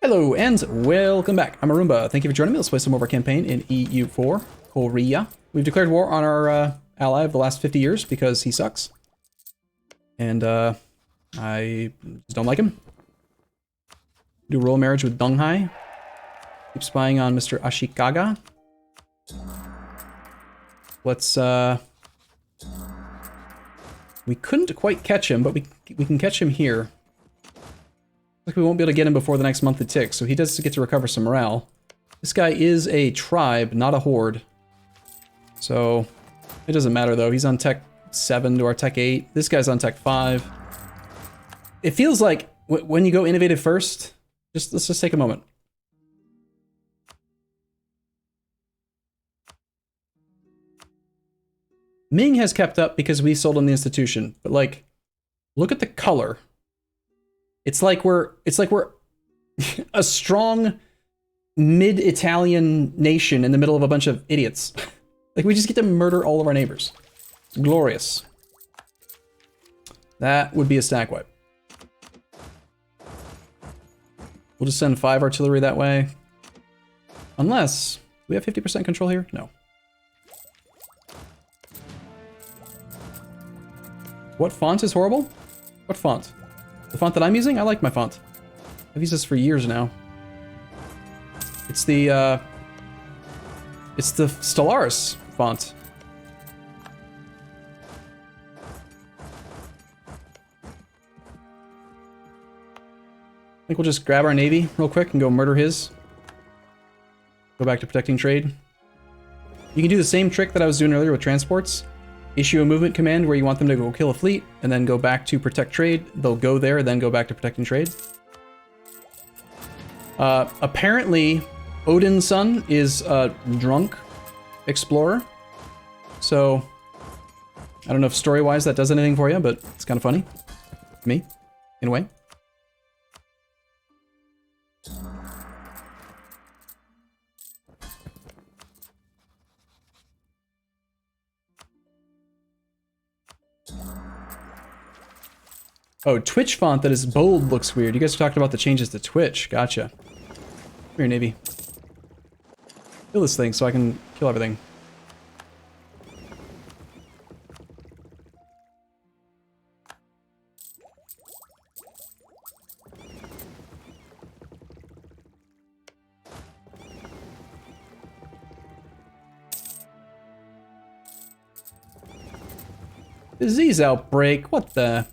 Hello and welcome back. I'm Arumba. Thank you for joining me. Let's play some more of our campaign in EU4, Korea. We've declared war on our ally of the last 50 years because he sucks. And I just don't like him. Do royal marriage with Donghai. Keep spying on Mr. Ashikaga. Let's we couldn't quite catch him, but we can catch him here. Like we won't be able to get him before the next monthly tick, so he does get to recover some morale. This guy is a tribe, not a horde. So it doesn't matter though. He's on tech 7 to our tech 8. This guy's on tech 5. It feels like when you go innovative first, let's just take a moment. Ming has kept up because we sold him the institution, but like, look at the color. It's like we're a strong mid-Italian nation in the middle of a bunch of idiots. Like we just get to murder all of our neighbors. It's glorious. That would be a stack wipe. We'll just send 5 artillery that way. Unless, do we have 50% control here? No. What font is horrible? What font? The font that I'm using? I like my font. I've used this for years now. It's the Stellaris font. I think we'll just grab our navy real quick and go murder his. Go back to protecting trade. You can do the same trick that I was doing earlier with transports. Issue a movement command where you want them to go kill a fleet, and then go back to protect trade. They'll go there, then go back to protecting trade. Apparently, Odin's son is a drunk explorer. So, I don't know if story-wise that does anything for you, but it's kind of funny. To me, in a way. Oh, Twitch font that is bold looks weird. You guys are talking about the changes to Twitch. Gotcha. Come here, Navy. Kill this thing so I can kill everything. Disease outbreak. What the...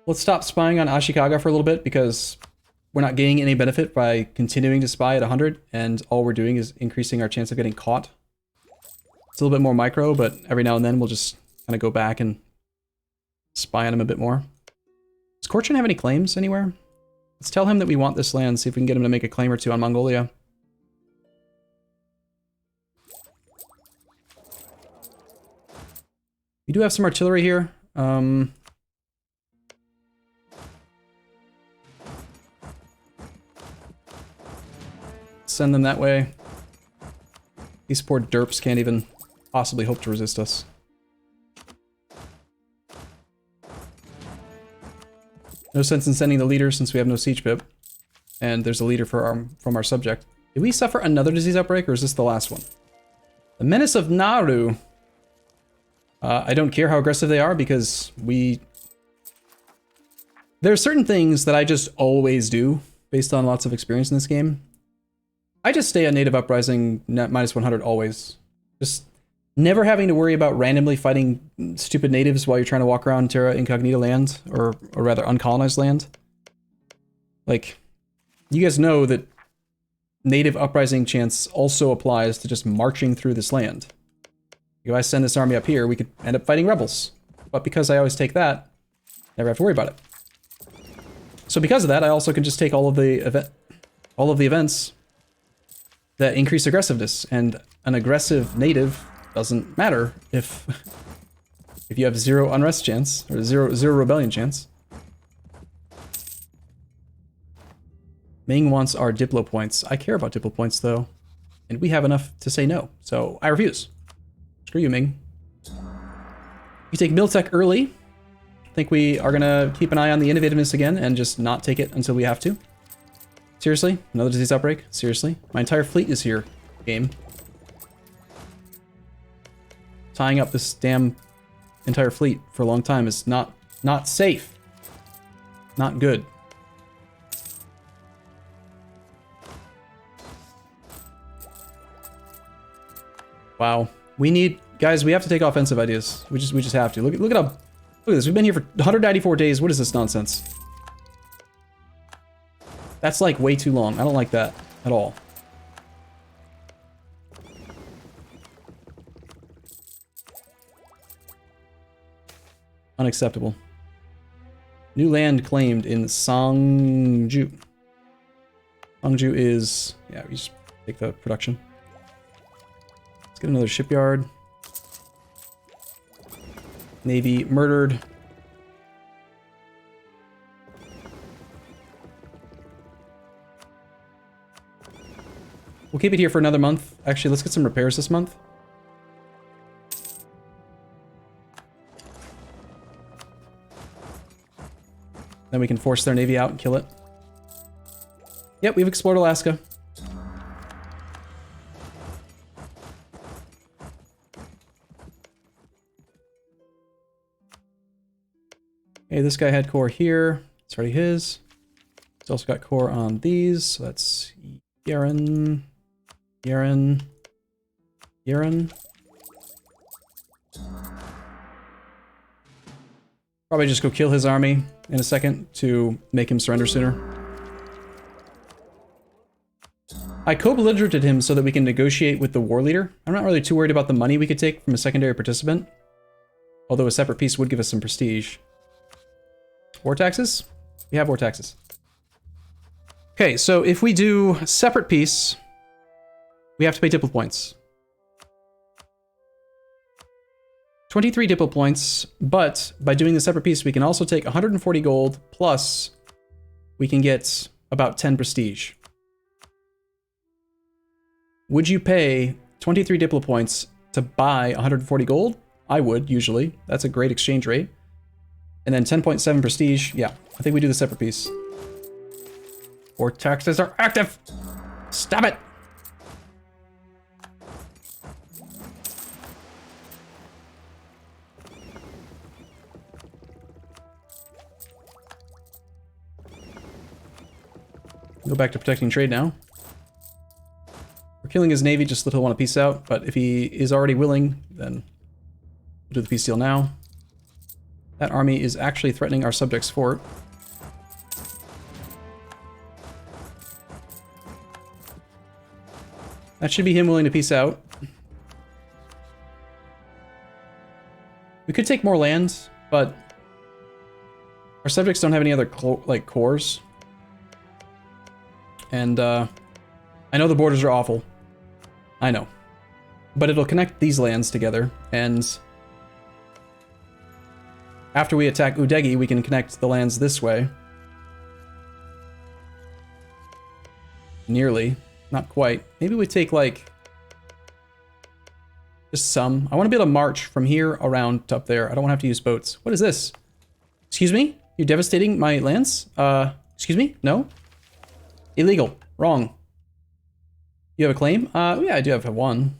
Let's stop spying on Ashikaga for a little bit because we're not gaining any benefit by continuing to spy at 100, and all we're doing is increasing our chance of getting caught. It's a little bit more micro, but every now and then we'll just kind of go back and spy on him a bit more. Does Korchin have any claims anywhere? Let's tell him that we want this land, see if we can get him to make a claim or two on Mongolia. We do have some artillery here. Send them that way. These poor derps can't even possibly hope to resist us. No sense in sending the leader since we have no siege pip. And there's a leader from our subject. Did we suffer another disease outbreak, or is this the last one? The Menace of Nauru. I don't care how aggressive they are because there are certain things that I just always do based on lots of experience in this game. I just stay on native uprising net -100 always. Just never having to worry about randomly fighting stupid natives while you're trying to walk around Terra Incognita land, or rather uncolonized land. Like, you guys know that native uprising chance also applies to just marching through this land. If I send this army up here, we could end up fighting rebels. But because I always take that, never have to worry about it. So because of that, I also can just take all of the events that increase aggressiveness, and an aggressive native doesn't matter if you have 0 unrest chance, or zero rebellion chance. Ming wants our Diplo points. I care about Diplo points though, and we have enough to say no, so I refuse. Screw you, Ming. You take Miltech early, think we are gonna keep an eye on the innovativeness again and just not take it until we have to. Seriously? Another disease outbreak? Seriously? My entire fleet is here, game. Tying up this damn entire fleet for a long time is not safe. Not good. Wow. We need, guys, we have to take offensive ideas. We just have to. Look at this. We've been here for 194 days. What is this nonsense? That's like way too long. I don't like that at all. Unacceptable. New land claimed in Sangju. Sangju is, yeah, we just take the production. Let's get another shipyard. Navy murdered. We'll keep it here for another month. Actually, let's get some repairs this month. Then we can force their navy out and kill it. Yep, we've explored Alaska. Okay, this guy had core here. It's already his. He's also got core on these. So that's Yaren. Yaren. Yaren. Probably just go kill his army in a second to make him surrender sooner. I co-belligerated him so that we can negotiate with the war leader. I'm not really too worried about the money we could take from a secondary participant. Although a separate peace would give us some prestige. War taxes? We have war taxes. Okay, so if we do separate peace, we have to pay Diplo points. 23 Diplo points, but by doing the separate peace, we can also take 140 gold, plus we can get about 10 prestige. Would you pay 23 Diplo points to buy 140 gold? I would, usually. That's a great exchange rate. And then 10.7 prestige. Yeah, I think we do the separate piece. War taxes are active! Stop it! Go back to protecting trade now. We're killing his navy just so he'll want to peace out, but if he is already willing, then we'll do the peace deal now. That army is actually threatening our subject's fort. That should be him willing to peace out. We could take more land, but our subjects don't have any other cores. And I know the borders are awful. I know. But it'll connect these lands together, and after we attack Udegi, we can connect the lands this way. Nearly. Not quite. Maybe we take, like, just some. I want to be able to march from here around to up there. I don't want to have to use boats. What is this? Excuse me? You're devastating my lands? Excuse me? No? Illegal. Wrong. You have a claim? Yeah, I do have one.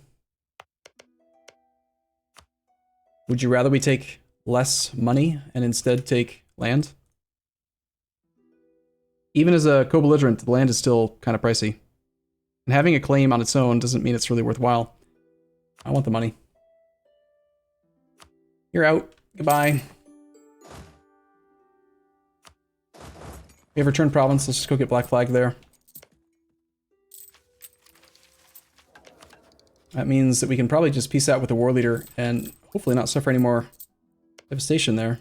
Would you rather we take less money and instead take land? Even as a co-belligerent, the land is still kind of pricey. And having a claim on its own doesn't mean it's really worthwhile. I want the money. You're out. Goodbye. We have returned province. Let's just go get Black Flag there. That means that we can probably just peace out with the war leader and hopefully not suffer any more devastation there.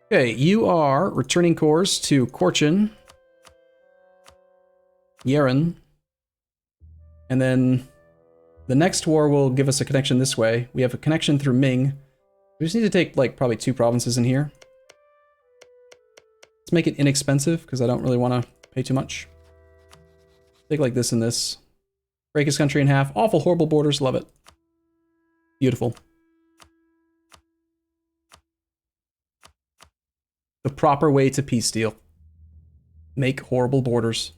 Okay, you are returning cores to Korchin, Yaren, and then the next war will give us a connection this way. We have a connection through Ming. We just need to take, like, probably 2 provinces in here. Let's make it inexpensive, because I don't really want to pay too much. Take, like, this and this. Break his country in half. Awful, horrible borders. Love it. Beautiful. proper way to peace deal. Make horrible borders.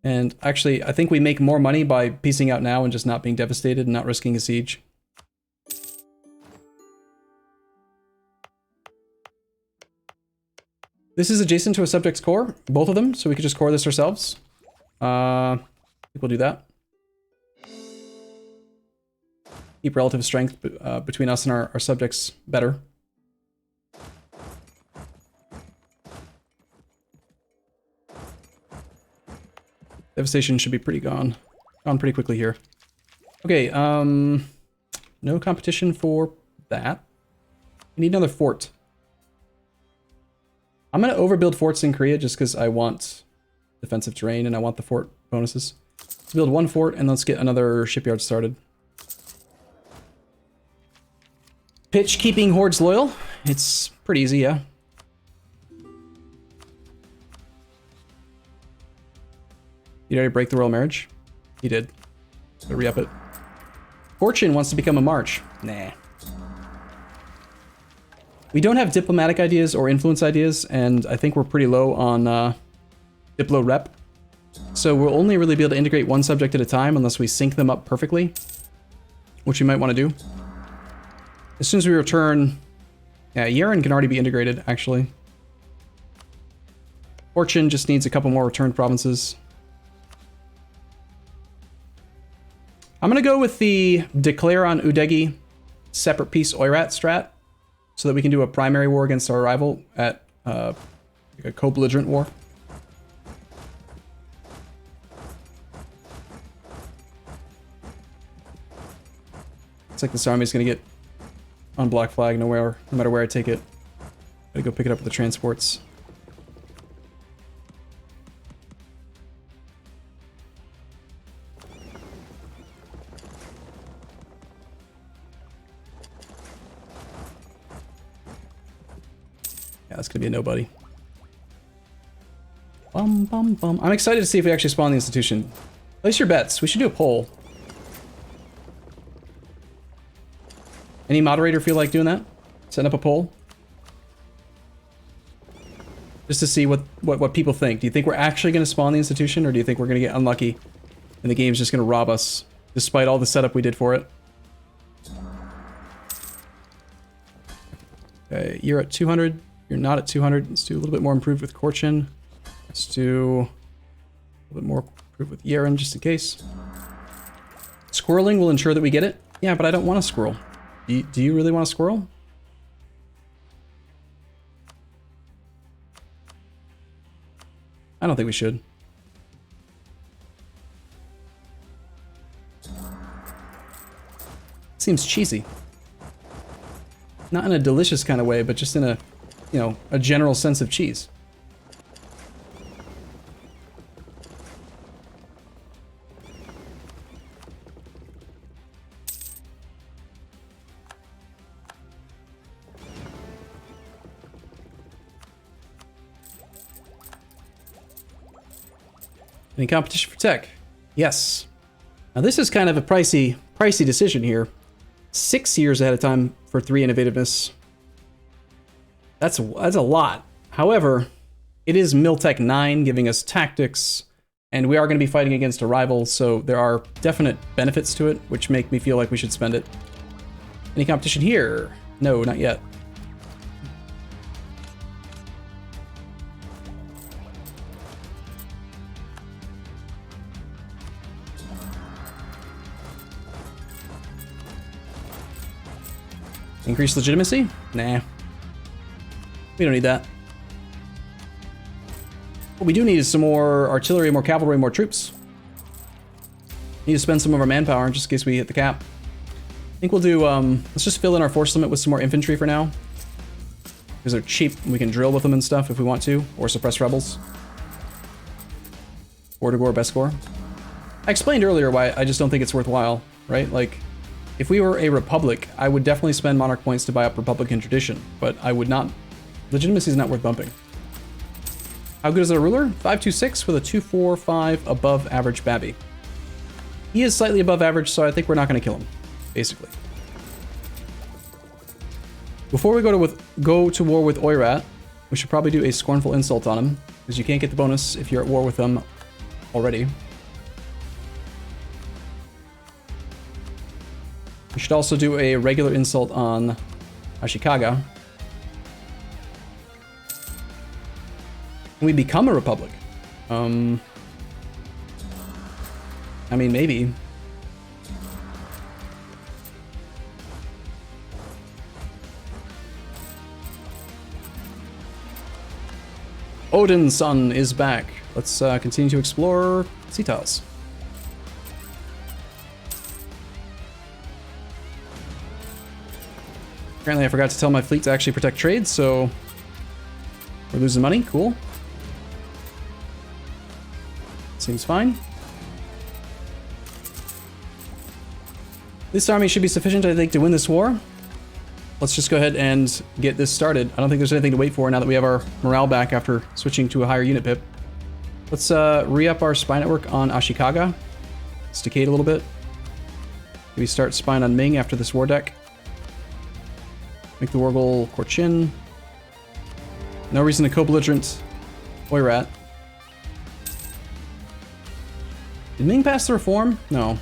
And actually, I think we make more money by piecing out now and just not being devastated and not risking a siege. This is adjacent to a subject's core, both of them, so we could just core this ourselves. I think we'll do that. Keep relative strength between us and our subjects better. Devastation should be pretty gone pretty quickly here. Okay, no competition for that. We need another fort. I'm gonna overbuild forts in Korea just because I want defensive terrain and I want the fort bonuses. Let's build one fort and let's get another shipyard started. Pitch keeping hordes loyal. It's pretty easy, yeah. Did he already break the royal marriage? He did. So re-up it. Fortune wants to become a march. Nah. We don't have diplomatic ideas or influence ideas, and I think we're pretty low on Diplo rep. So we'll only really be able to integrate one subject at a time unless we sync them up perfectly, which we might want to do. As soon as we return... Yeah, Yeren can already be integrated, actually. Fortune just needs a couple more returned provinces. I'm going to go with the declare on Udegi separate peace Oirat strat so that we can do a primary war against our rival at like a co-belligerent war. It's like this army's going to get on black flag no matter where I take it. Gotta go pick it up with the transports. Yeah, that's gonna be a nobody. Bum, bum, bum. I'm excited to see if we actually spawn the institution. Place your bets. We should do a poll. Any moderator feel like doing that? Setting up a poll? Just to see what people think. Do you think we're actually going to spawn the institution, or do you think we're going to get unlucky and the game's just going to rob us, despite all the setup we did for it? Okay, you're at 200. You're not at 200. Let's do a little bit more improved with Korchin. Let's do a little bit more improved with Yeren, just in case. Squirreling will ensure that we get it. Yeah, but I don't want a squirrel. Do you really want a squirrel? I don't think we should. Seems cheesy. Not in a delicious kind of way, but just in a, you know, a general sense of cheese. Any competition for tech? Yes. Now this is kind of a pricey decision here. 6 years ahead of time for 3 innovativeness. That's a lot. However, it is Miltech 9 giving us tactics, and we are going to be fighting against a rival, so there are definite benefits to it, which make me feel like we should spend it. Any competition here? No, not yet. Increase legitimacy? Nah. We don't need that. What we do need is some more artillery, more cavalry, more troops. Need to spend some of our manpower just in case we hit the cap. I think we'll do, let's just fill in our force limit with some more infantry for now. Because they're cheap and we can drill with them and stuff if we want to, or suppress rebels. Ortogor, Beskor. I explained earlier why I just don't think it's worthwhile, right? Like, if we were a republic, I would definitely spend monarch points to buy up republican tradition, but I would not. Legitimacy is not worth bumping. How good is our ruler? 526 with a 245 above average Babby. He is slightly above average, so I think we're not going to kill him, basically. Before we go to war with Oirat, we should probably do a scornful insult on him, because you can't get the bonus if you're at war with them already. We should also do a regular insult on Ashikaga. Can we become a republic? I mean, maybe. Odin's son is back. Let's continue to explore sea tiles. Apparently I forgot to tell my fleet to actually protect trade, so we're losing money. Cool. Seems fine. This army should be sufficient, I think, to win this war. Let's just go ahead and get this started. I don't think there's anything to wait for now that we have our morale back after switching to a higher unit pip. Let's re-up our spy network on Ashikaga. It's decayed a little bit. Maybe start spying on Ming after this war deck. Make the war goal Korchin. No reason to co-belligerent Oirat. Did Ming pass the reform? No.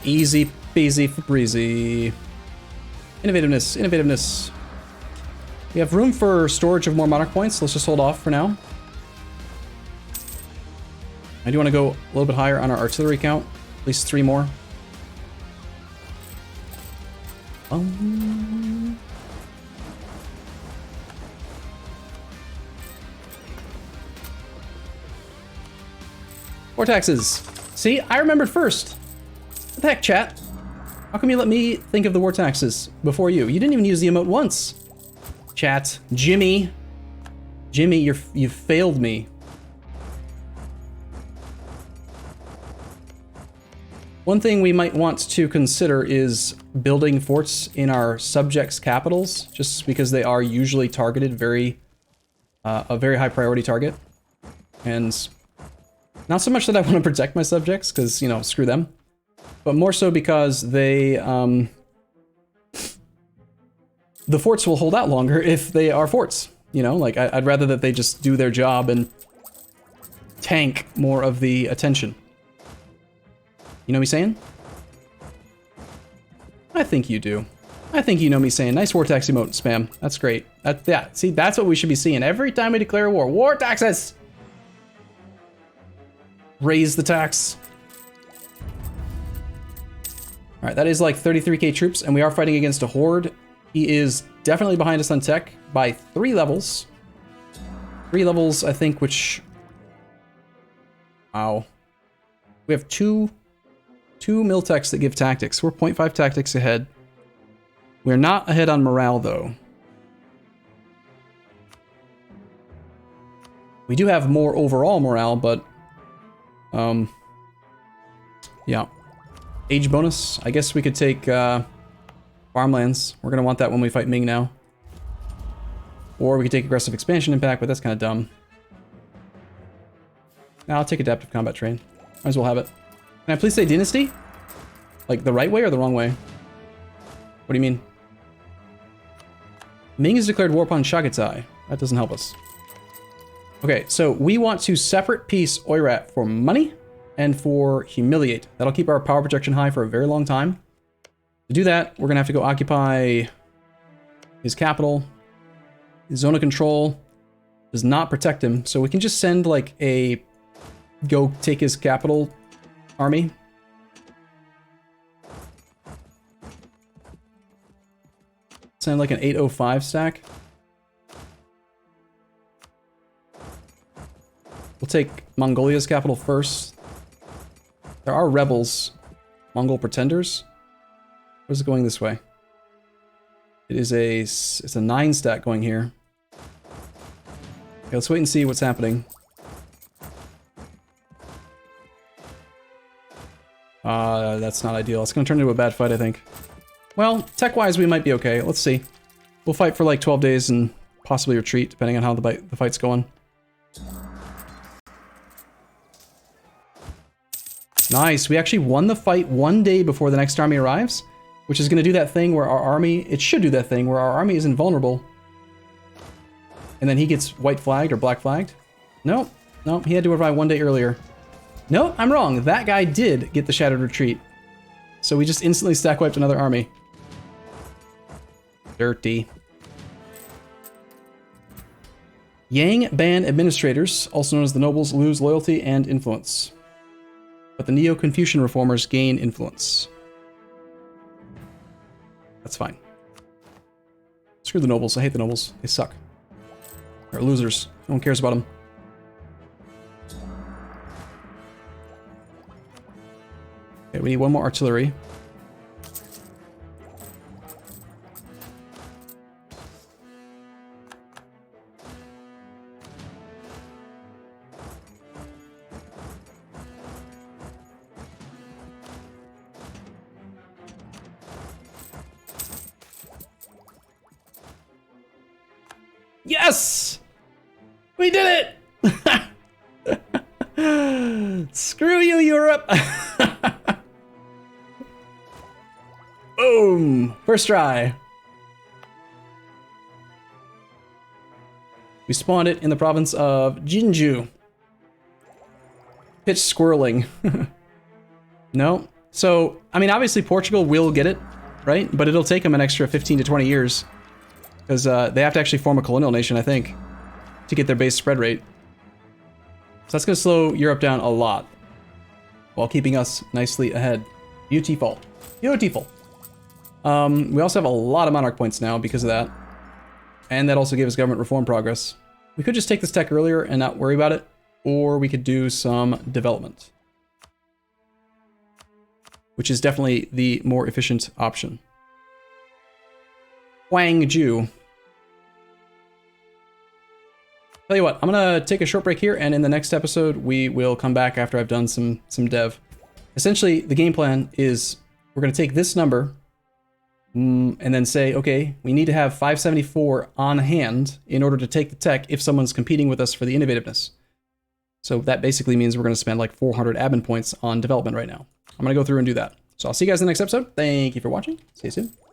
Easy peasy for breezy. Innovativeness, innovativeness. We have room for storage of more monarch points. Let's just hold off for now. I do want to go a little bit higher on our artillery count. At least 3 more. War taxes. See, I remembered first. What the heck, chat? How come you let me think of the war taxes before you? You didn't even use the emote once. Chat. Jimmy. Jimmy, you've failed me. One thing we might want to consider is building forts in our subjects' capitals, just because they are usually targeted a very high priority target. And not so much that I want to protect my subjects, because, you know, screw them. But more so because they, the forts will hold out longer if they are forts. You know, like, I'd rather that they just do their job and tank more of the attention. You know me saying? I think you do. I think you know me saying. Nice war tax emote spam. That's great. Yeah, see, that's what we should be seeing every time we declare a war. War taxes! Raise the tax. Alright, that is like 33k troops, and we are fighting against a horde. He is definitely behind us on tech by 3 levels. 3 levels, I think, which... Wow. We have two mil techs that give tactics. We're 0.5 tactics ahead. We're not ahead on morale, though. We do have more overall morale, but... yeah. Age bonus. I guess we could take farmlands. We're going to want that when we fight Ming now. Or we could take aggressive expansion impact, but that's kind of dumb. Now I'll take adaptive combat train. Might as well have it. Can I please say dynasty? Like the right way or the wrong way? What do you mean? Ming has declared war upon Shagatai. That doesn't help us. Okay, so we want to separate piece Oirat for money and for humiliate. That'll keep our power projection high for a very long time. To do that, we're gonna have to go occupy his capital. His zone of control does not protect him, so we can just send like a go take his capital army. Send like an 805 stack. We'll take Mongolia's capital first. There are rebels, Mongol pretenders. Where's it going this way? It's a 9 stack going here. Okay, let's wait and see what's happening. That's not ideal. It's gonna turn into a bad fight, I think. Well, tech-wise, we might be okay. Let's see. We'll fight for like 12 days and possibly retreat, depending on how the fight's going. Nice, we actually won the fight 1 day before the next army arrives, which is going to do that thing where our army, it should do that thing where our army is invulnerable. And then he gets white flagged or black flagged. Nope, nope, he had to arrive 1 day earlier. Nope, I'm wrong, that guy did get the Shattered Retreat. So we just instantly stack wiped another army. Dirty. Yang Ban administrators, also known as the nobles, lose loyalty and influence. But the Neo-Confucian reformers gain influence. That's fine. Screw the nobles. I hate the nobles. They suck. They're losers. No one cares about them. Okay, we need one more artillery. Yes! We did it! Screw you, Europe! Boom! First try. We spawned it in the province of Jinju. Pitch squirreling. No? So, I mean, obviously Portugal will get it, right? But it'll take them an extra 15 to 20 years. Because they have to actually form a colonial nation, I think, to get their base spread rate. So that's going to slow Europe down a lot, while keeping us nicely ahead. Beautiful. Beautiful. We also have a lot of monarch points now because of that. And that also gave us government reform progress. We could just take this tech earlier and not worry about it, or we could do some development, which is definitely the more efficient option. Guangzhou. Tell you what, I'm gonna take a short break here, and in the next episode, we will come back after I've done some dev. Essentially, the game plan is we're gonna take this number and then say, okay, we need to have 574 on hand in order to take the tech if someone's competing with us for the innovativeness. So that basically means we're gonna spend like 400 admin points on development right now. I'm gonna go through and do that. So I'll see you guys in the next episode. Thank you for watching. See you soon.